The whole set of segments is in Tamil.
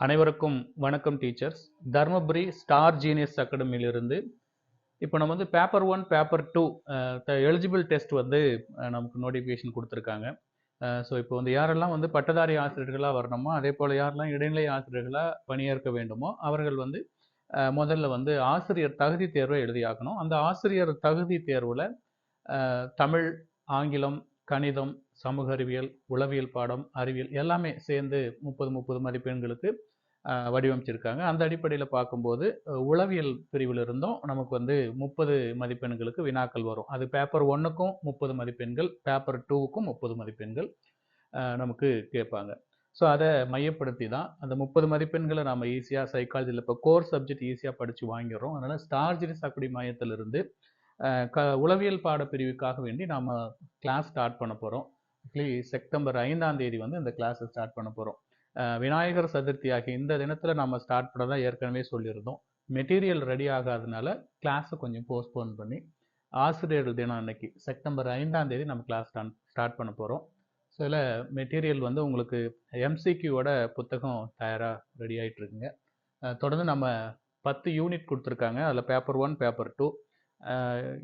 அனைவருக்கும் வணக்கம் டீச்சர்ஸ். தர்மபுரி ஸ்டார் ஜீனியஸ் அகாடமியிலிருந்து இப்போ நம்ம வந்து பேப்பர் 1 பேப்பர் 2 எலிஜிபிள் டெஸ்ட் வந்து நமக்கு நோட்டிஃபிகேஷன் கொடுத்துருக்காங்க. ஸோ இப்போ வந்து யாரெல்லாம் வந்து பட்டதாரி ஆசிரியர்களாக வரணுமோ, அதே போல் யாரெல்லாம் இடைநிலை ஆசிரியர்களாக பணியேற்க வேண்டுமோ அவர்கள் வந்து முதல்ல வந்து ஆசிரியர் தகுதி தேர்வை எழுதியாக்கணும். அந்த ஆசிரியர் தகுதி தேர்வில் தமிழ், ஆங்கிலம், கணிதம், சமூக அறிவியல், உளவியல் பாடம், அறிவியல் எல்லாமே சேர்ந்து 30 மதிப்பெண்களுக்கு வடிவமைச்சிருக்காங்க. அந்த அடிப்படையில் பார்க்கும்போது உளவியல் பிரிவில் இருந்தும் நமக்கு வந்து 30 மதிப்பெண்களுக்கு வினாக்கள் வரும். அது பேப்பர் 1க்கும் 30 மதிப்பெண்கள், பேப்பர் 2க்கும் 30 மதிப்பெண்கள் நமக்கு கேட்பாங்க. ஸோ அதை மையப்படுத்தி தான் அந்த 30 மதிப்பெண்களை நம்ம ஈஸியாக சைக்காலஜியில் இப்போ கோர் சப்ஜெக்ட் ஈஸியாக படித்து வாங்கிடுறோம். அதனால் ஸ்டார் ஜீனியஸ் அகாடமி மையத்திலிருந்து உளவியல் பாடப்பிரிவுக்காக வேண்டி நாம் கிளாஸ் ஸ்டார்ட் பண்ண போகிறோம். ஆக்சுவலி செப்டம்பர் 5ஆம் தேதி வந்து இந்த கிளாஸை ஸ்டார்ட் பண்ண போகிறோம். விநாயகர் சதுர்த்தி ஆகிய இந்த தினத்தில் நம்ம ஸ்டார்ட் பண்ண ஏற்கனவே சொல்லியிருந்தோம். மெட்டீரியல் ரெடி ஆகாதனால கிளாஸை கொஞ்சம் போஸ்ட்போன் பண்ணி ஆசிரியர் தினம் அன்னைக்கு செப்டம்பர் 5ஆம் தேதி நம்ம கிளாஸ் ஸ்டார்ட் பண்ண போகிறோம். ஸோ இதில் மெட்டீரியல் வந்து உங்களுக்கு எம்சிக்யூவோட புத்தகம் தயாராக ரெடி ஆகிட்டு இருக்குங்க. தொடர்ந்து நம்ம 10 யூனிட் கொடுத்துருக்காங்க. அதில் பேப்பர் 1 பேப்பர் 2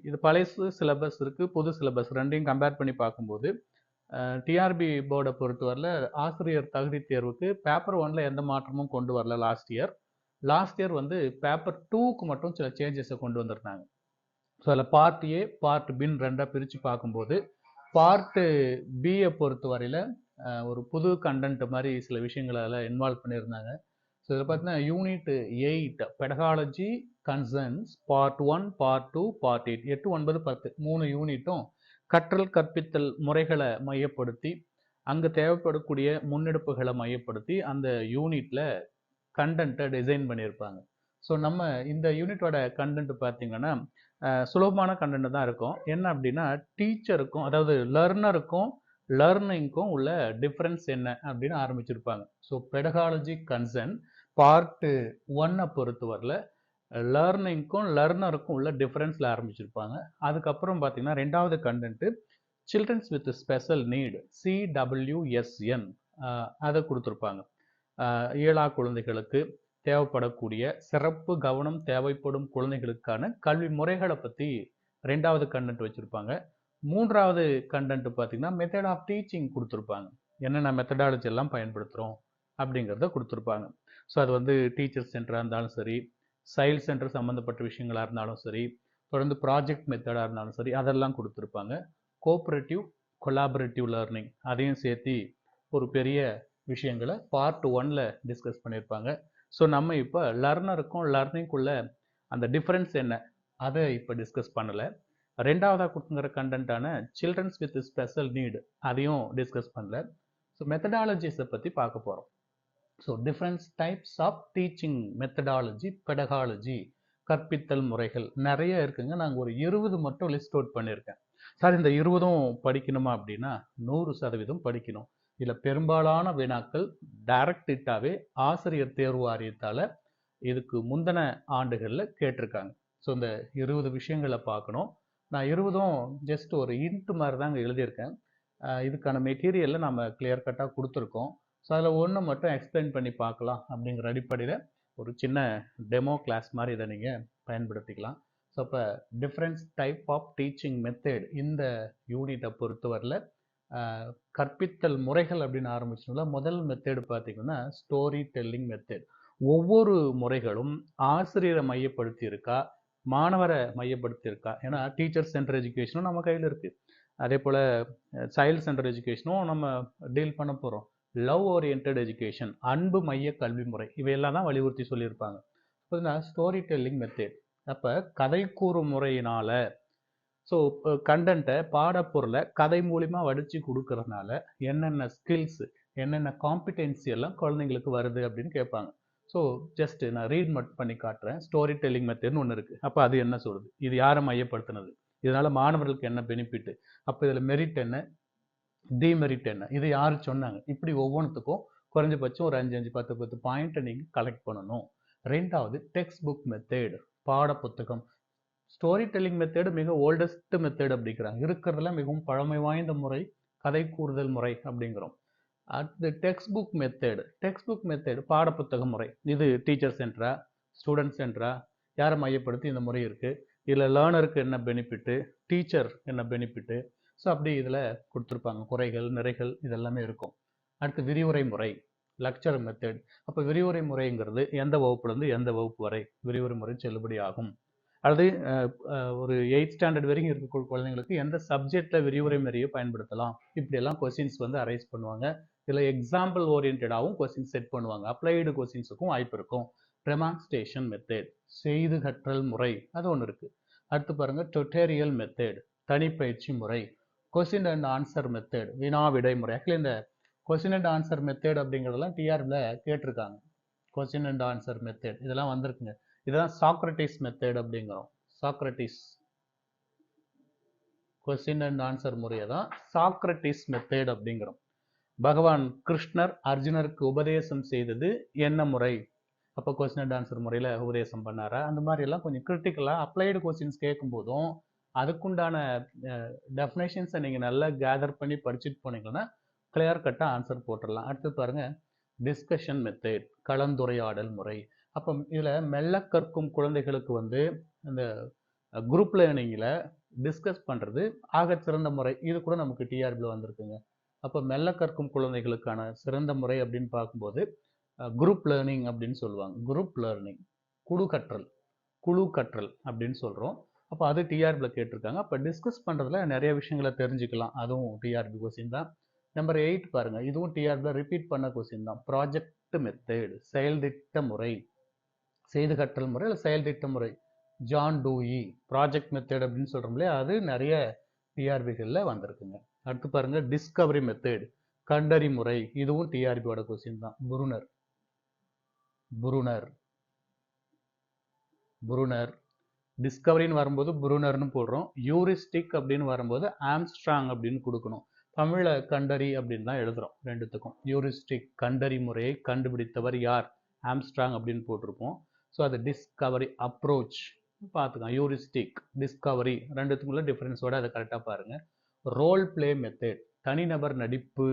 இது பழைய சிலபஸ் இருக்குது, புது சிலபஸ் ரெண்டையும் கம்பேர் பண்ணி பார்க்கும்போது டிஆர்பி போர்டை பொறுத்தவரையில் ஆசிரியர் தகுதி தேர்வுக்கு பேப்பர் 1ல் எந்த மாற்றமும் கொண்டு வரல. லாஸ்ட் இயர் வந்து பேப்பர் 2க்கு மட்டும் சில சேஞ்சஸை கொண்டு வந்திருந்தாங்க. ஸோ அதில் பார்ட் ஏ பார்ட் பின்னு ரெண்டாக பிரித்து பார்க்கும்போது பார்ட்டு பியை பொறுத்தவரையில் ஒரு புது கண்டென்ட் மாதிரி சில விஷயங்களை அதில் இன்வால்வ் பண்ணியிருந்தாங்க. ஸோ இதில் பார்த்தீங்கன்னா unit 8 பெடகாலஜி concerns part 1 part 2 part 8 8 9 10 3 யூனிட்டும் கற்றல் கற்பித்தல் முறைகளை மையப்படுத்தி அங்கே தேவைப்படக்கூடிய முன்னெடுப்புகளை மையப்படுத்தி அந்த யூனிட்ல கண்டென்ட்டை டிசைன் பண்ணியிருப்பாங்க. ஸோ நம்ம இந்த யூனிட்டோட கண்டென்ட் பார்த்தீங்கன்னா சுலபமான கண்டென்ட் தான் இருக்கும். என்ன அப்படின்னா டீச்சருக்கும் அதாவது லேர்னருக்கும் லேர்னிங்க்கும் உள்ள டிஃப்ரென்ஸ் என்ன அப்படின்னு ஆரம்பிச்சிருப்பாங்க. ஸோ பெடகாலஜி கன்சர்ன் பார்ட் 1 பொறுத்தவரையில் லேர்னிங்க்கும் லேர்னருக்கும் உள்ள டிஃப்ரென்ஸில் ஆரம்பிச்சிருப்பாங்க. அதுக்கப்புறம் பார்த்தீங்கன்னா ரெண்டாவது content children's with special need CWSN அதை கொடுத்துருப்பாங்க. இயலா குழந்தைகளுக்கு தேவைப்படக்கூடிய சிறப்பு கவனம் தேவைப்படும் குழந்தைகளுக்கான கல்வி முறைகளை பற்றி ரெண்டாவது கண்டென்ட் வச்சுருப்பாங்க. மூன்றாவது கண்டென்ட் பார்த்தீங்கன்னா மெத்தட் ஆஃப் டீச்சிங் கொடுத்துருப்பாங்க. என்னென்ன மெத்தடாலஜி எல்லாம் பயன்படுத்துகிறோம் அப்படிங்கிறத கொடுத்துருப்பாங்க. ஸோ அது வந்து டீச்சர் சென்டராக இருந்தாலும் சரி, சைல்ட் சென்டர் சம்மந்தப்பட்ட விஷயங்களாக இருந்தாலும் சரி, தொடர்ந்து ப்ராஜெக்ட் மெத்தடாக இருந்தாலும் சரி, அதெல்லாம் கொடுத்துருப்பாங்க. கோஆப்ரேட்டிவ் கொலாபரேட்டிவ் லேர்னிங் அதையும் சேர்த்து ஒரு பெரிய விஷயங்களை பார்ட் 1ல் டிஸ்கஸ் பண்ணியிருப்பாங்க. ஸோ நம்ம இப்போ லேர்னருக்கும் லேர்னிங்குள்ள அந்த டிஃப்ரென்ஸ் என்ன அதை இப்போ டிஸ்கஸ் பண்ணலை. ரெண்டாவதாக கொடுத்துங்கிற கண்டென்ட்டான சில்ட்ரன்ஸ் வித் ஸ்பெஷல் நீடு அதையும் டிஸ்கஸ் பண்ணல. ஸோ மெத்தடாலஜிஸை பற்றி பார்க்க போகிறோம். So different types of teaching methodology pedagogy கற்பித்தல் முறைகள் நிறைய இருக்குங்க. நாங்கள் ஒரு 20 மட்டும் லிஸ்ட் அவுட் பண்ணியிருக்கேன். சார் இந்த 20ம் படிக்கணுமா அப்படின்னா 100% படிக்கணும். இதில் பெரும்பாலான வினாக்கள் டைரக்ட் ஹிட்டாகவே ஆசிரியர் தேர்வு வாரியத்தால் இதுக்கு முந்தின ஆண்டுகளில் கேட்டிருக்காங்க. ஸோ இந்த 20 விஷயங்களை பார்க்கணும். நான் 20ம் ஜஸ்ட் ஒரு இன்ட்டு மாதிரி தாங்க எழுதியிருக்கேன். இதுக்கான மெட்டீரியலில் நம்ம கிளியர் கட்டாக கொடுத்துருக்கோம். ஸோ அதில் ஒன்று மட்டும் எக்ஸ்பிளைன் பண்ணி பார்க்கலாம் அப்படிங்கிற அடிப்படையில் ஒரு சின்ன டெமோ கிளாஸ் மாதிரி இதை நீங்கள் பயன்படுத்திக்கலாம். ஸோ இப்போ different type of teaching method இந்த யூனிட்டை பொறுத்தவரையில் கற்பித்தல் முறைகள் அப்படின்னு ஆரம்பிச்சோம்ல, முதல் மெத்தேடு பார்த்தீங்கன்னா ஸ்டோரி டெல்லிங் மெத்தட். ஒவ்வொரு முறைகளும் ஆசிரியரை மையப்படுத்தி இருக்கா, மாணவரை மையப்படுத்தி இருக்கா? ஏன்னா டீச்சர் சென்டர் எஜுகேஷனும் நம்ம கையில் இருக்குது, அதே போல் சைல்டு சென்டர் எஜுகேஷனும் நம்ம டீல் பண்ண போகிறோம். லவ் ஓரியன்ட் எஜுகேஷன் அன்பு மைய கல்வி முறை இவையெல்லாம் தான் வலியுறுத்தி சொல்லியிருப்பாங்க. ஸ்டோரி டெல்லிங் மெத்தட் அப்போ கதை கூறும் முறையினால ஸோ கண்டென்ட்டை பாடப்பொருளை கதை மூலிமா வடித்து கொடுக்கறதுனால என்னென்ன ஸ்கில்ஸ் என்னென்ன காம்பிடென்சி எல்லாம் குழந்தைங்களுக்கு வருது அப்படின்னு கேட்பாங்க. ஸோ ஜஸ்ட் நான் ரீட் மட்டும் பண்ணி காட்டுறேன். ஸ்டோரி டெல்லிங் மெத்தட்னு ஒன்று இருக்குது. அப்போ அது என்ன சொல்லுது, இது யாரை மையப்படுத்தினது, இதனால் மாணவர்களுக்கு என்ன பெனிஃபிட், அப்போ இதில் மெரிட் என்ன டிமெரிட் என்ன, இது யார் சொன்னாங்க, இப்படி ஒவ்வொன்றுத்துக்கும் குறைஞ்சபட்சம் ஒரு 5 10 பாயிண்ட்டை நீங்கள் கலெக்ட் பண்ணணும். ரெண்டாவது டெக்ஸ்ட் புக் மெத்தேட் பாட புத்தகம். ஸ்டோரி டெல்லிங் மெத்தேடு மிக ஓல்டஸ்ட் மெத்தேட் அப்படிங்கிறாங்க. இருக்கிறதுல மிகவும் பழமை வாய்ந்த முறை கதை கூறுதல் முறை அப்படிங்கிறோம். அடுத்து டெக்ஸ்ட் புக் மெத்தட் பாடப்புத்தக முறை. இது டீச்சர் சென்டரா, ஸ்டூடெண்ட் சென்டரா, யாரை மையப்படுத்தி இந்த முறை இருக்குது, இதில் லேர்னருக்கு என்ன பெனிஃபிட்டு, டீச்சர் என்ன பெனிஃபிட்டு, ஸோ அப்படி இதில் கொடுத்துருப்பாங்க. குறைகள் நிறைகள் இதெல்லாமே இருக்கும். அடுத்து விரிவுரை முறை, லெக்சர் மெத்தட். அப்போ விரிவுரை முறைங்கிறது எந்த வகுப்புலேருந்து எந்த வகுப்பு வரை விரிவுரை முறை செல்லுபடி ஆகும், அல்லது ஒரு 8th ஸ்டாண்டர்ட் வரைக்கும் இருக்கக்கூடிய குழந்தைங்களுக்கு எந்த சப்ஜெக்டில் விரிவுரை முறையை பயன்படுத்தலாம், இப்படியெல்லாம் கொஸ்டின்ஸ் வந்து அரைஸ் பண்ணுவாங்க. இதில் எக்ஸாம்பிள் ஓரியன்டாகவும் கொஸ்டின் செட் பண்ணுவாங்க. அப்ளைடு கொஸ்டின்ஸுக்கும் வாய்ப்பு இருக்கும். டெமான்ஸ்ட்ரேஷன் மெத்தட், செய்து கற்றல் முறை, அது ஒன்று இருக்குது. அடுத்து பாருங்கள் டுட்டோரியல் மெத்தட், தனிப்பயிற்சி முறை. கொஸ்டின் அண்ட் ஆன்சர் மெத்தட், வினா விடை முறை. ஆக்சுவலி இந்த கொஸ்டின் அண்ட் ஆன்சர் மெத்தட் அப்படிங்கிறதெல்லாம் டிஆர்பில் கேட்டிருக்காங்க. கொஸ்டின் அண்ட் ஆன்சர் மெத்தட் இதெல்லாம் வந்திருக்குங்க. இதுதான் சாக்ரட்டிஸ் மெத்தட் அப்படிங்கிறோம். சாக்ரட்டிஸ் கொஸ்டின் அண்ட் ஆன்சர் முறையை தான் சாக்ரட்டிஸ் மெத்தட் அப்படிங்கிறோம். பகவான் கிருஷ்ணர் அர்ஜுனருக்கு உபதேசம் செய்தது என்ன முறை? அப்போ கொஸ்டின் அண்ட் ஆன்சர் முறையில் உபதேசம் பண்ணாரா? அந்த மாதிரி எல்லாம் கொஞ்சம் கிரிட்டிக்கலாக அப்ளைடு கொஸ்டின்ஸ் கேட்கும் போதும் அதுக்குண்டான டெஃபினேஷன்ஸை நீங்கள் நல்லா கேதர் பண்ணி படிச்சுட்டு போனீங்கன்னா கிளியர் கட்டாக ஆன்சர் போட்டுடலாம். அடுத்து பாருங்கள் டிஸ்கஷன் மெத்தட், கலந்துரையாடல் முறை. அப்போ இதில் மெல்ல கற்கும் குழந்தைகளுக்கு வந்து இந்த குரூப் லேர்னிங்கில் டிஸ்கஸ் பண்ணுறது ஆகச்சிறந்த முறை. இது கூட நமக்கு டிஆர்பியில் வந்திருக்குங்க. அப்போ மெல்ல கற்கும் குழந்தைகளுக்கான சிறந்த முறை அப்படின்னு பார்க்கும்போது குரூப் லேர்னிங் அப்படின்னு சொல்லுவாங்க. குரூப் லேர்னிங், குழு கற்றல் அப்படின்னு சொல்கிறோம். அப்போ அது டிஆர்பியில் கேட்டிருக்காங்க. அப்போ டிஸ்கஸ் பண்ணுறதுல நிறைய விஷயங்களை தெரிஞ்சுக்கலாம். அதுவும் டிஆர்பி கொஸ்டின் தான். நம்பர் 8 பாருங்கள், இதுவும் டிஆர்பியில் ரிப்பீட் பண்ண கொஸ்டின் தான். ப்ராஜெக்ட் மெத்தட், செயல் திட்ட முறை, செய்து கற்றல் முறை இல்லை செயல் திட்ட முறை. ஜான் டூயி ப்ராஜெக்ட் மெத்தட் அப்படின்னு சொல்கிறோம் இல்லையா, அது நிறைய டிஆர்பிகளில் வந்திருக்குங்க. அடுத்து பாருங்கள் டிஸ்கவரி மெத்தட், கண்டறி முறை. இதுவும் டிஆர்பியோட கொஸ்டின் தான். புருனர் டிஸ்கவரின்னு வரும்போது புருனர்னு போடுறோம். யூரிஸ்டிக் அப்படின்னு வரும்போது ஆம்ஸ்ட்ராங் அப்படின்னு கொடுக்கணும். தமிழில் கண்டறி அப்படின்னு தான் எழுதுகிறோம் ரெண்டுத்துக்கும். யூரிஸ்டிக் கண்டறி முறையை கண்டுபிடித்தவர் யார்? ஆம்ஸ்ட்ராங் அப்படின்னு போட்டிருப்போம். ஸோ அது டிஸ்கவரி அப்ரோச் பார்த்துக்கலாம். யூரிஸ்டிக், டிஸ்கவரி ரெண்டுத்துக்குள்ள டிஃப்ரென்ஸோட அதை கரெக்டாக பாருங்கள். ரோல் பிளே மெத்தட், தனிநபர் நடிப்பு.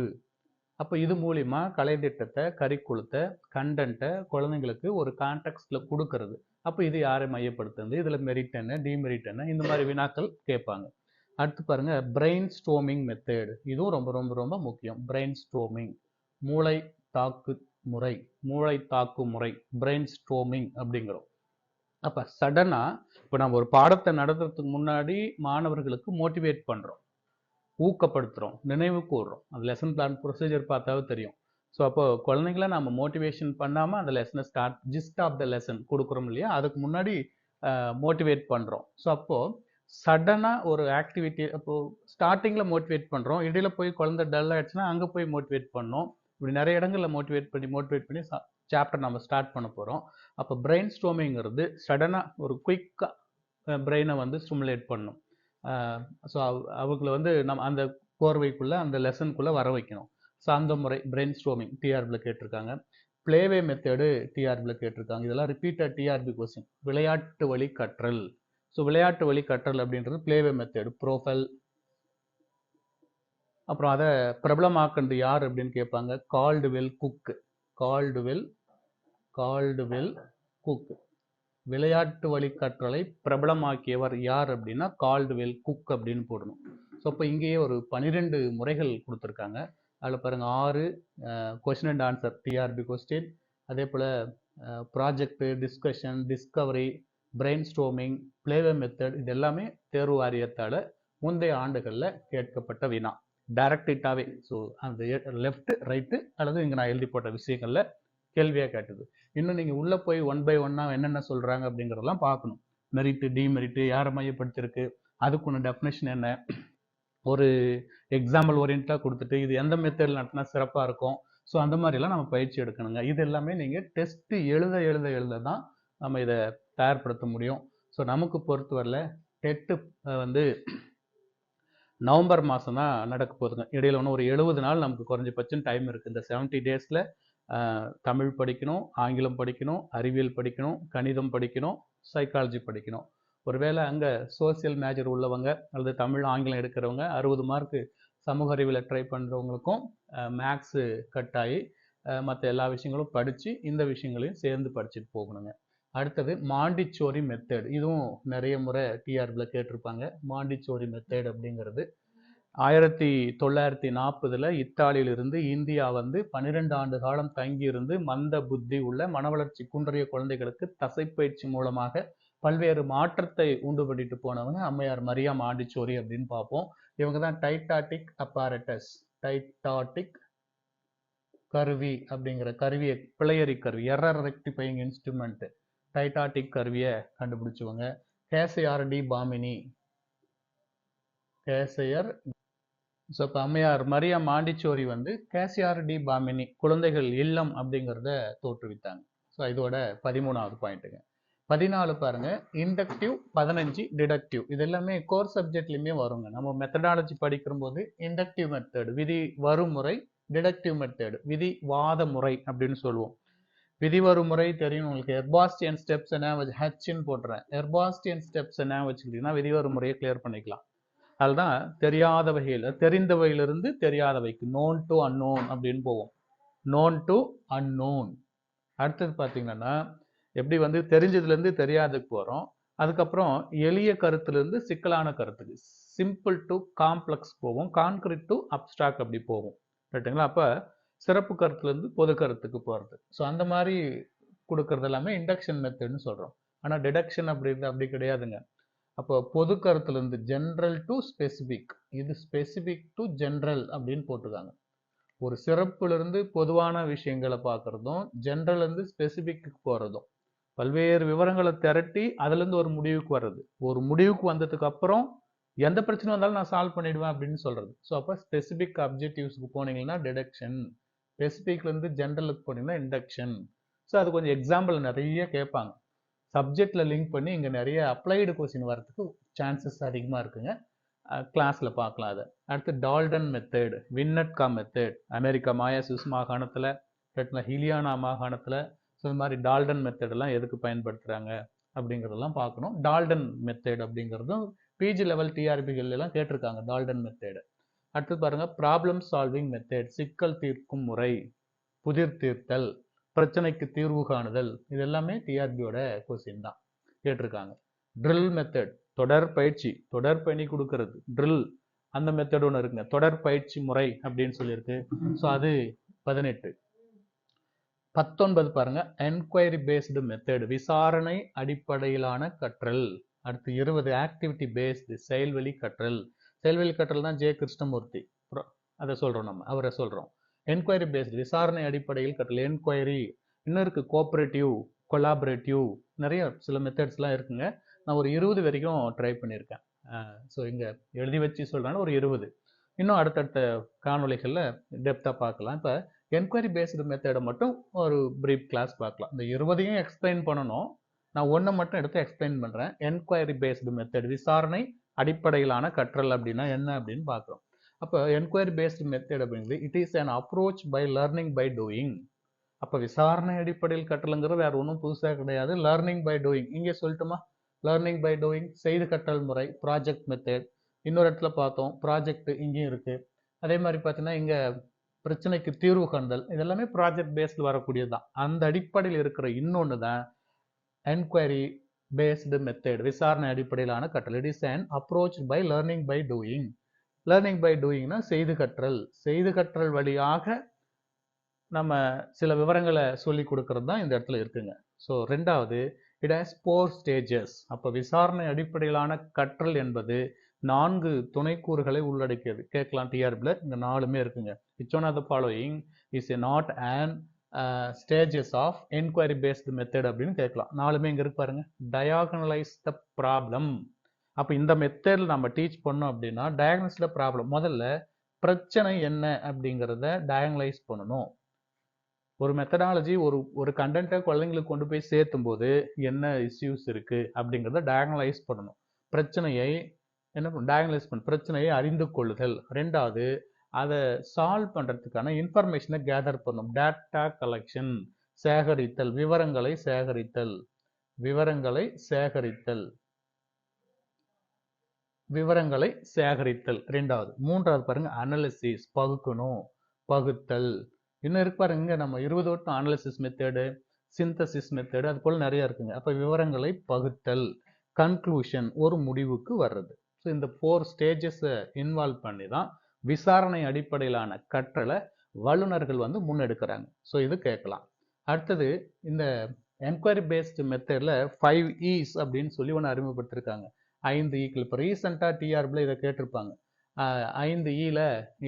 அப்போ இது மூலிமா கலை திட்டத்தை, கரிக்குலத்தை, கண்டென்ட்டை குழந்தைங்களுக்கு ஒரு கான்டெக்ஸ்டில் கொடுக்கறது. அப்போ இது யாரை மையப்படுத்துறது, இதில் மெரிட் என்ன, டிமெரிட் என்ன, இந்த மாதிரி வினாக்கள் கேட்பாங்க. அடுத்து பாருங்கள் பிரெயின் ஸ்டோமிங் மெத்தட். இதுவும் ரொம்ப ரொம்ப ரொம்ப முக்கியம். பிரெயின் ஸ்டோமிங், மூளை தாக்கு முறை, பிரெயின் ஸ்டோமிங் அப்படிங்கிறோம். அப்போ சடனாக இப்போ நம்ம ஒரு பாடத்தை நடத்துறதுக்கு முன்னாடி மாணவர்களுக்கு மோட்டிவேட் பண்ணுறோம், ஊக்கப்படுத்துகிறோம், நினைவு கூறுறோம். அந்த லெசன் பிளான் ப்ரொசீஜர் பார்த்தாவே தெரியும். ஸோ அப்போ குழந்தைங்கள நம்ம மோட்டிவேஷன் பண்ணாமல் அந்த லெசனை ஜிஸ்ட் ஆஃப் த லெசன் கொடுக்குறோம் இல்லையா, அதுக்கு முன்னாடி மோட்டிவேட் பண்ணுறோம். ஸோ அப்போது சடனாக ஒரு ஆக்டிவிட்டி, அப்போது ஸ்டார்டிங்கில் மோட்டிவேட் பண்ணுறோம், இடையில போய் குழந்தை டல் ஆகிடுச்சுன்னா அங்கே போய் மோட்டிவேட் பண்ணோம். இப்படி நிறைய இடங்களில் மோட்டிவேட் பண்ணி சாப்டர் நம்ம ஸ்டார்ட் பண்ண போகிறோம். அப்போ பிரெயின் ஸ்டோமிங்கிறது சடனாக ஒரு குயிக்காக பிரெயினை வந்து ஸ்டிமுலேட் பண்ணும். ஸோ அவங்கள வந்து நம்ம அந்த கோர்வைக்குள்ளே, அந்த லெசனுக்குள்ளே வர வைக்கணும். ஸோ அந்த முறை பிரெயின் ஸ்டோமிங் டிஆர்பியில் கேட்டிருக்காங்க. பிளேவே மெத்தடு டிஆர்பியில் கேட்டிருக்காங்க. இதெல்லாம் ரிப்பீட்டட் டிஆர்பி கொஸ்டின். விளையாட்டு வழி கற்றல். ஸோ விளையாட்டு வழி கற்றல் அப்படின்றது பிளேவே மெத்தடு. ப்ரோஃபைல். அப்புறம் அதை பிரபலமாக்குறது யார் அப்படின்னு கேட்பாங்க. Caldwell cook. விளையாட்டு வழி கற்றலை பிரபலமாக்கியவர் யார் அப்படின்னா கால்டுவெல் குக் அப்படின்னு போடணும். ஸோ இப்போ இங்கேயே ஒரு 12 முறைகள் கொடுத்துருக்காங்க. அதில் பாருங்கள் 6 question and answer TRB question, அதே போல் project, discussion, discovery, brainstorming, playway method, இது எல்லாமே தேர்வு வாரியத்தால் முந்தைய ஆண்டுகளில் கேட்கப்பட்ட வினா. டைரக்டாகவே. ஸோ அந்த லெஃப்ட் ரைட்டு அல்லது இங்கே நான் எழுதி போட்ட விஷயங்களில் கேள்வியாக கேட்டது. இன்னும் நீங்கள் உள்ளே போய் 1 by 1 என்னென்ன சொல்கிறாங்க அப்படிங்கிறதெல்லாம் பார்க்கணும். மெரிட்டு, டிமெரிட்டு, யாரை மையப்படுத்திருக்கு, அதுக்குன்னு டெஃபினேஷன் என்ன, ஒரு எக்ஸாம்பிள் ஓரியன்டாக கொடுத்துட்டு இது எந்த மெத்தடில் நடத்தினா சிறப்பாக இருக்கும். ஸோ அந்த மாதிரிலாம் நம்ம பயிற்சி எடுக்கணுங்க. இது எல்லாமே நீங்கள் டெஸ்ட்டு எழுத தான் நம்ம இதை தயார்படுத்த முடியும். ஸோ நமக்கு பொறுத்தவரையில் டெட்டு வந்து நவம்பர் மாதம் தான் நடக்க போகுதுங்க. இடையில ஒன்று ஒரு 70 நாள் நமக்கு குறைஞ்சபட்சம் டைம் இருக்குது. இந்த 70 days தமிழ் படிக்கணும், ஆங்கிலம் படிக்கணும், அறிவியல் படிக்கணும், கணிதம் படிக்கணும், சைக்காலஜி படிக்கணும். ஒருவேளை அங்கே சோசியல் மேஜர் உள்ளவங்க அல்லது தமிழ் ஆங்கிலம் எடுக்கிறவங்க 60 மார்க்கு சமூக அறிவில் ட்ரை பண்ணுறவங்களுக்கும் மேக்ஸு கட் ஆகி மற்ற எல்லா விஷயங்களும் படித்து இந்த விஷயங்களையும் சேர்ந்து படிச்சுட்டு போகணுங்க. அடுத்தது மாண்டிச்சோரி மெத்தட். இதுவும் நிறைய முறை டிஆர்பியில் கேட்டிருப்பாங்க. மாண்டிச்சோரி மெத்தட் அப்படிங்கிறது 1940 இத்தாலியிலிருந்து இந்தியா வந்து 12 ஆண்டு காலம் தங்கியிருந்து மந்த புத்தி உள்ள மனவளர்ச்சி குன்றிய குழந்தைகளுக்கு தசைப்பயிற்சி மூலமாக பல்வேறு மாற்றத்தை உண்டு பண்ணிட்டு போனவங்க அம்மையார் மரியா மாண்டிச்சோரி அப்படின்னு பார்ப்போம். இவங்க தான் டைட்டாட்டிக் அப்பாரட்டஸ், டைட்டாட்டிக் கருவி அப்படிங்கிற கருவியை, பிழையறி கருவி, எரர் ரெக்டிஃபையிங் இன்ஸ்ட்ருமெண்ட், டைட்டாட்டிக் கருவியை கண்டுபிடிச்சவங்க. கேசையார் டி பாமினி, கேசையர். ஸோ இப்போ அம்மையார் மரியா மாண்டிச்சோரி வந்து கேசிஆர் டி பாமினி குழந்தைகள் இல்லம் அப்படிங்கிறத தோற்றுவித்தாங்க. ஸோ இதோட 13வது பாயிண்ட்டுங்க. 14 பாருங்க, இண்டக்டிவ், 15 டிடக்டிவ். இது எல்லாமே கோர் சப்ஜெக்ட்லையுமே வருங்க. நம்ம மெத்தடாலஜி படிக்கிற போது இண்டக்டிவ் மெத்தட் விதி வருமுறை, டிடக்டிவ் மெத்தட் விதி வாத முறை அப்படின்னு சொல்லுவோம். விதி வருமுறை தெரியும் உங்களுக்கு. எர்பாஸ்டியன் ஸ்டெப்ஸ் என்ன வச்சு ஹெச்ன்னு போட்டுறேன். எர்பாஸ்டியன் ஸ்டெப்ஸ் என்ன வச்சுக்கிட்டீங்கன்னா விதி வருமுறையை கிளியர் பண்ணிக்கலாம். அதுதான் தெரியாத வகையில் தெரிந்தவையிலிருந்து தெரியாதவைக்கு, நோன் டு அன்னோன் அப்படின்னு போவோம். Known to unknown. அடுத்தது பார்த்தீங்கன்னா எப்படி வந்து தெரிஞ்சதுலேருந்து தெரியாததுக்கு போகிறோம். அதுக்கப்புறம் எளிய கருத்துலேருந்து சிக்கலான கருத்துக்கு, சிம்பிள் டு காம்ப்ளெக்ஸ் போவோம், கான்கிரீட் டு அப்ஸ்ட்ராக்ட் அப்படி போவோம். ரைட்டுங்களா? அப்போ சிறப்பு கருத்துலேருந்து பொது கருத்துக்கு போகிறது. ஸோ அந்த மாதிரி கொடுக்கறது எல்லாமே இண்டக்ஷன் மெத்தட்னு சொல்கிறோம். ஆனால் டிடக்ஷன் அப்படி கிடையாதுங்க. அப்போ பொது கருத்துல இருந்து ஜென்ரல் டு ஸ்பெசிபிக், இது ஸ்பெசிபிக் டு ஜென்ரல் அப்படின்னு போட்டுருக்காங்க. ஒரு சிறப்புல இருந்து பொதுவான விஷயங்களை பார்க்கறதும், ஜென்ரல் இருந்து ஸ்பெசிபிக்கு போறதும், பல்வேறு விவரங்களை திரட்டி அதுல இருந்து ஒரு முடிவுக்கு வர்றது. ஒரு முடிவுக்கு வந்ததுக்கு அப்புறம் எந்த பிரச்சனை வந்தாலும் நான் சால்வ் பண்ணிடுவேன் அப்படின்னு சொல்றது. ஸோ அப்போ ஸ்பெசிபிக் அப்ஜெக்டிவ்ஸ்க்கு போனீங்கன்னா டிடக்ஷன், ஸ்பெசிபிக்ல இருந்து ஜென்ரலுக்கு போனீங்கன்னா இண்டக்ஷன். ஸோ அது கொஞ்சம் எக்ஸாம்பிள் நிறைய கேட்பாங்க. சப்ஜெக்ட்ல லிங்க் பண்ணி இங்கே நிறைய அப்ளைடு கொஸ்டின் வரதுக்கு சான்சஸ் அதிகமாக இருக்குங்க. கிளாஸில் பார்க்கலாம் அதை. அடுத்து டால்டன் மெத்தட், வின்னட்கா மெத்தட், அமெரிக்கா மாயாசூஸ் மாகாணத்தில், ஹிலியானா மாகாணத்தில். ஸோ இந்த மாதிரி டால்டன் மெத்தடெல்லாம் எதுக்கு பயன்படுத்துகிறாங்க அப்படிங்கிறதெல்லாம் பார்க்கணும். டால்டன் மெத்தட் அப்படிங்கிறதும் பிஜி லெவல் டிஆர்பிகள் எல்லாம் கேட்டிருக்காங்க டால்டன் மெத்தட். அடுத்து பாருங்க, ப்ராப்ளம் சால்விங் மெத்தட், சிக்கல் தீர்க்கும் முறை, புதிர் தீர்த்தல், பிரச்சனைக்கு தீர்வு காணுதல். இது எல்லாமே டிஆர்பியோட கொஸ்டின் தான் கேட்டிருக்காங்க. ட்ரில் மெத்தட், தொடர் பயிற்சி, தொடர் பண்ணி கொடுக்கறது ட்ரில், அந்த மெத்தட் ஒன்று இருக்குங்க. தொடர் பயிற்சி முறை அப்படின்னு சொல்லியிருக்கு. ஸோ அது 18. 19 பாருங்க, என்கொயரி பேஸ்டு மெத்தட், விசாரணை அடிப்படையிலான கற்றல். அடுத்து 20 ஆக்டிவிட்டி பேஸ்டு, செயல்வெளி கற்றல். செயல்வெளி கற்றல் தான் ஜே கிருஷ்ணமூர்த்தி, அதை சொல்றோம், நம்ம அவரை சொல்றோம். என்கொயரி பேஸ்டு, விசாரணை அடிப்படையில் கற்றல். என்கொயரி இன்னும் இருக்கு, கோஆபரேட்டிவ், கொலாபரேட்டிவ், நிறைய சில மெத்தட்ஸ்லாம் இருக்குங்க. நான் ஒரு 20 வரைக்கும் ட்ரை பண்ணியிருக்கேன். ஸோ இங்கே எழுதி வச்சு சொல்கிறேன் ஒரு 20. இன்னும் அடுத்தடுத்த காணொலிகளில் டெப்த்தாக பார்க்கலாம். இப்போ என்கொயரி பேஸ்டு மெத்தடை மட்டும் ஒரு பிரீஃப் கிளாஸ் பார்க்கலாம். இந்த 20ஐயும் எக்ஸ்பிளைன் பண்ணணும். நான் ஒன்றை மட்டும் எடுத்து எக்ஸ்பிளைன் பண்ணுறேன். என்கொயரி பேஸ்டு மெத்தட், விசாரணை அடிப்படையிலான கற்றல் அப்படின்னா என்ன அப்படின்னு பார்க்குறோம். அப்போ என்கொயரி பேஸ்டு மெத்தட் அப்படிங்கிறது it is an approach by learning by doing. அப்போ விசாரணை அடிப்படையில் கற்றலுங்கிறது வேற ஒன்றும் புதுசாக கிடையாது. லேர்னிங் பை டூயிங், இங்கே சொல்லட்டுமா, லேர்னிங் பை டூயிங், செய்து கற்றல் முறை, ப்ராஜெக்ட் மெத்தட். இன்னொரு இடத்துல பார்த்தோம் ப்ராஜெக்ட், இங்கேயும் இருக்கு. அதே மாதிரி பார்த்தீங்கன்னா இங்கே பிரச்சனைக்கு தீர்வு காணுதல், இதெல்லாமே ப்ராஜெக்ட் பேஸ்டு வரக்கூடியது தான். அந்த அடிப்படையில் இருக்கிற இன்னொன்று தான் என்கொயரி பேஸ்டு மெத்தட், விசாரணை அடிப்படையிலான கற்றல். It is an approach by learning by doing. Learning by டூயிங்னா செய்து கற்றல், செய்து கற்றல் வழியாக நம்ம சில விவரங்களை சொல்லி கொடுக்கறது தான் இந்த இடத்துல இருக்குங்க. ஸோ ரெண்டாவது, இட் ஹாஸ் 4 ஸ்டேஜஸ். அப்போ விசாரணை அடிப்படையிலான கற்றல் என்பது 4 துணைக்கூறுகளை உள்ளடக்கியது. கேட்கலாம் டிஆர்பியில், இந்த 4மே இருக்குங்க. Which one of the following is a not and stages of enquiry based method அப்படின்னு கேட்கலாம். 4மே இங்கே இருக்கு பாருங்க. Diagonalise the problem. அப்போ இந்த மெத்தடில் நம்ம டீச் பண்ணோம் அப்படின்னா டயக்னலைஸ் த ப்ராப்ளம், முதல்ல பிரச்சனை என்ன அப்படிங்கிறத டயக்னலைஸ் பண்ணணும். ஒரு மெத்தடாலஜி, ஒரு கண்டென்ட்டை குழந்தைங்களுக்கு கொண்டு போய் சேர்த்தும் போது என்ன இஷ்யூஸ் இருக்கு அப்படிங்கிறத டயக்னலைஸ் பண்ணணும். பிரச்சனையை என்ன டயக்னலைஸ் பண்ண, பிரச்சனையை அறிந்து கொள்ளுதல். ரெண்டாவது, அதை சால்வ் பண்றதுக்கான இன்ஃபர்மேஷனை கேதர் பண்ணணும். டேட்டா கலெக்ஷன், சேகரித்தல், விவரங்களை சேகரித்தல், விவரங்களை சேகரித்தல். விவரங்களை சேகரித்தல் ரெண்டாவது. மூன்றாவது பாருங்க அனாலிசிஸ், பகுக்கணும், பகுத்தல். இன்னும் இருக்கு பாருங்க, நம்ம 20 வட்டம் அனாலிசிஸ் மெத்தடு, சிந்தசிஸ் மெத்தடு, அது போல நிறைய இருக்குங்க. அப்ப விவரங்களை பகுத்தல், கன்க்ளூஷன், ஒரு முடிவுக்கு வர்றது. ஸோ இந்த 4 ஸ்டேஜஸ் இன்வால்வ் பண்ணி தான் விசாரணை அடிப்படையிலான கற்றலை வல்லுநர்கள் வந்து முன்னெடுக்கிறாங்க. ஸோ இது கேட்கலாம். அடுத்தது இந்த என்கொயரி பேஸ்டு மெத்தடில் 5 E's அப்படின்னு சொல்லி ஒன்று அறிமுகப்படுத்திருக்காங்க. 5 ஈக்கள். இப்போ ரீசெண்டாக டிஆர்பியில் இதை கேட்டிருப்பாங்க. 5 ஈல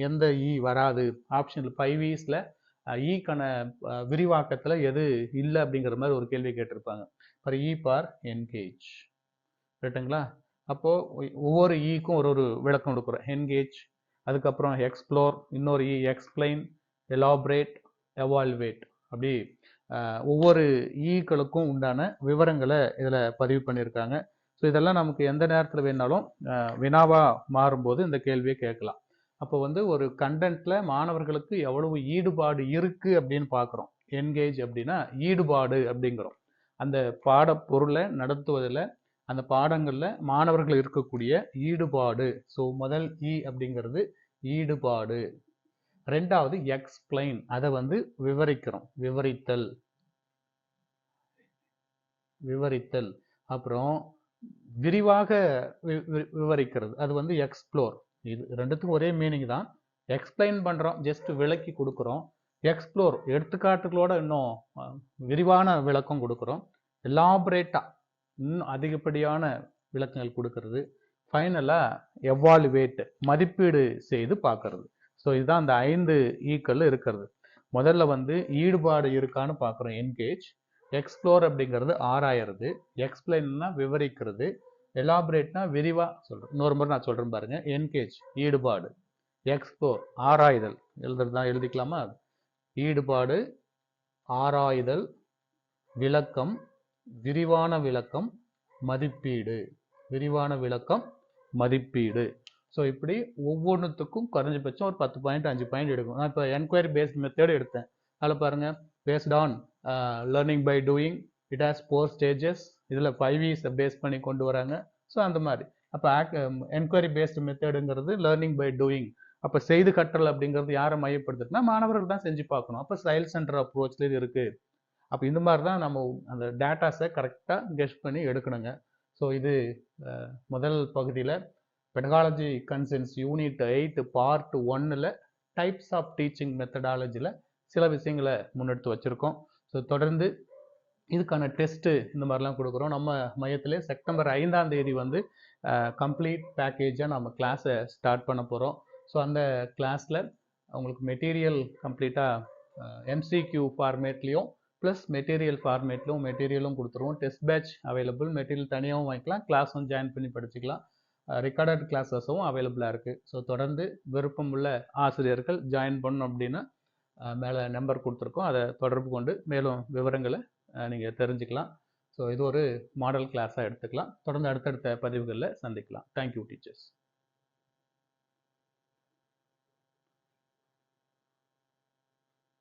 எந்த ஈ வராது ஆப்ஷனில் 5 ஈஸில் ஈக்கான விரிவாக்கத்தில் எது இல்லை அப்படிங்கிற மாதிரி ஒரு கேள்வி கேட்டிருப்பாங்க. ஃபார் இ ஃபார் என்கேஜ், ரைட்டுங்களா? அப்போது ஒவ்வொரு ஈக்கும் ஒரு விளக்கம் கொடுக்குறோம். என்கேஜ், அதுக்கப்புறம் எக்ஸ்ப்ளோர், இன்னொரு இ எக்ஸ்பிளைன், எலாபரேட், எவால்வேட். அப்படி ஒவ்வொரு ஈக்களுக்கும் உண்டான விவரங்களை இதில் பதிவு பண்ணியிருக்காங்க. ஸோ இதெல்லாம் நமக்கு எந்த நேரத்தில் வேணாலும் வினாவாக மாறும்போது இந்த கேள்வியை கேட்கலாம். அப்போ வந்து ஒரு கண்டென்ட்ல மாணவர்களுக்கு எவ்வளவு ஈடுபாடு இருக்கு அப்படின்னு பார்க்குறோம். என்கேஜ் அப்படின்னா ஈடுபாடு அப்படிங்கிறோம். அந்த பாட பொருளை நடத்துவதில், அந்த பாடங்களில் மாணவர்கள் இருக்கக்கூடிய ஈடுபாடு. ஸோ முதல் இ அப்படிங்கிறது ஈடுபாடு. ரெண்டாவது எக்ஸ்பிளைன், அதை வந்து விவரிக்கிறோம், விவரித்தல், விவரித்தல். அப்புறம் விரிவாக விவரிக்கிறது, அது வந்து எக்ஸ்ப்ளோர். இது ரெண்டுத்துக்கும் ஒரே மீனிங் தான். எக்ஸ்பிளைன் பண்ணுறோம், ஜஸ்ட் விளக்கி கொடுக்குறோம். எக்ஸ்ப்ளோர் எடுத்துக்காட்டுகளோட இன்னும் விரிவான விளக்கம் கொடுக்குறோம். எலாபரேட்டாக இன்னும் அதிகப்படியான விளக்கங்கள் கொடுக்கறது. ஃபைனலாக எவாலுவேட், மதிப்பீடு செய்து பார்க்கறது. ஸோ இதுதான் அந்த 5 ஈக்கள் இருக்கிறது. முதல்ல வந்து ஈடுபாடு இருக்கான்னு பார்க்குறோம், என்கேஜ். எக்ஸ்ப்ளோர் அப்படிங்கிறது ஆராயறது, எக்ஸ்பிளைன்னா விவரிக்கிறது, எலாபரேட்னா விரிவாக சொல்கிறது. இன்னொரு முறை நான் சொல்கிறேன் பாருங்க. என்கேஜ் ஈடுபாடு, எக்ஸ்ப்ளோர் ஆராய்தல். எழுதுறதுதான் எழுதிக்கலாமா? ஈடுபாடு, ஆராய்தல், விளக்கம், விரிவான விளக்கம், மதிப்பீடு, விரிவான விளக்கம், மதிப்பீடு. ஸோ இப்படி ஒவ்வொன்றுத்துக்கும் குறைஞ்சபட்சம் ஒரு 10 பாயிண்ட் 5 பாயிண்ட் எடுக்கும். நான் இப்போ என்கொயரி பேஸ்ட் மெத்தட் எடுத்தேன். அதில் பாருங்க, based on learning by doing, it has 4 stages. இதில் 5 E's பேஸ் பண்ணி கொண்டு வராங்க. ஸோ அந்த மாதிரி அப்போ என்கொயரி பேஸ்டு மெத்தடுங்கிறது லேர்னிங் பை டூயிங். அப்போ செய்து கற்றல் அப்படிங்கிறது யாரை மையப்படுத்துதுன்னா மாணவர்கள் தான் செஞ்சு பார்க்கணும். அப்போ சைல்ட் சென்டர் அப்ரோச்ல இது இருக்குது. அப்போ இந்த மாதிரி தான் நம்ம அந்த டேட்டாஸை கரெக்டாக கெஸ் பண்ணி எடுக்கணுங்க. ஸோ இது முதல் பகுதியில் பெடகாலஜி கன்சென்ஸ் யூனிட் 8 பார்ட் 1ல் டைப்ஸ் ஆஃப் டீச்சிங் மெத்தடாலஜியில் சில விஷயங்களை முன்னெடுத்து வச்சுருக்கோம். ஸோ தொடர்ந்து இதுக்கான டெஸ்ட்டு இந்த மாதிரிலாம் கொடுக்குறோம். நம்ம மையத்தில் செப்டம்பர் 5ஆம் தேதி வந்து கம்ப்ளீட் பேக்கேஜாக நம்ம கிளாஸை ஸ்டார்ட் பண்ண போகிறோம். ஸோ அந்த கிளாஸில் உங்களுக்கு மெட்டீரியல் கம்ப்ளீட்டாக எம்சிக்யூ ஃபார்மேட்லேயும் ப்ளஸ் மெட்டீரியல் ஃபார்மேட்லையும் மெட்டீரியலும் கொடுத்துருவோம். டெஸ்ட் பேட்ச் அவைலபிள், மெட்டீரியல் தனியாகவும் வாங்கிக்கலாம், கிளாஸும் ஜாயின் பண்ணி படிச்சுக்கலாம். ரெக்கார்டட் கிளாஸஸும் அவைலபிளாக இருக்குது. ஸோ தொடர்ந்து விருப்பம் உள்ள ஆசிரியர்கள் ஜாயின் பண்ணணும் அப்படின்னா மேலே நம்பர் கொடுத்துருக்கோம், அதை தொடர்பு கொண்டு மேலும் விவரங்களை நீங்கள் தெரிஞ்சுக்கலாம். ஸோ இது ஒரு மாடல் கிளாஸாக எடுத்துக்கலாம். தொடர்ந்து அடுத்தடுத்த பதிவுகளில் சந்திக்கலாம். Thank you teachers.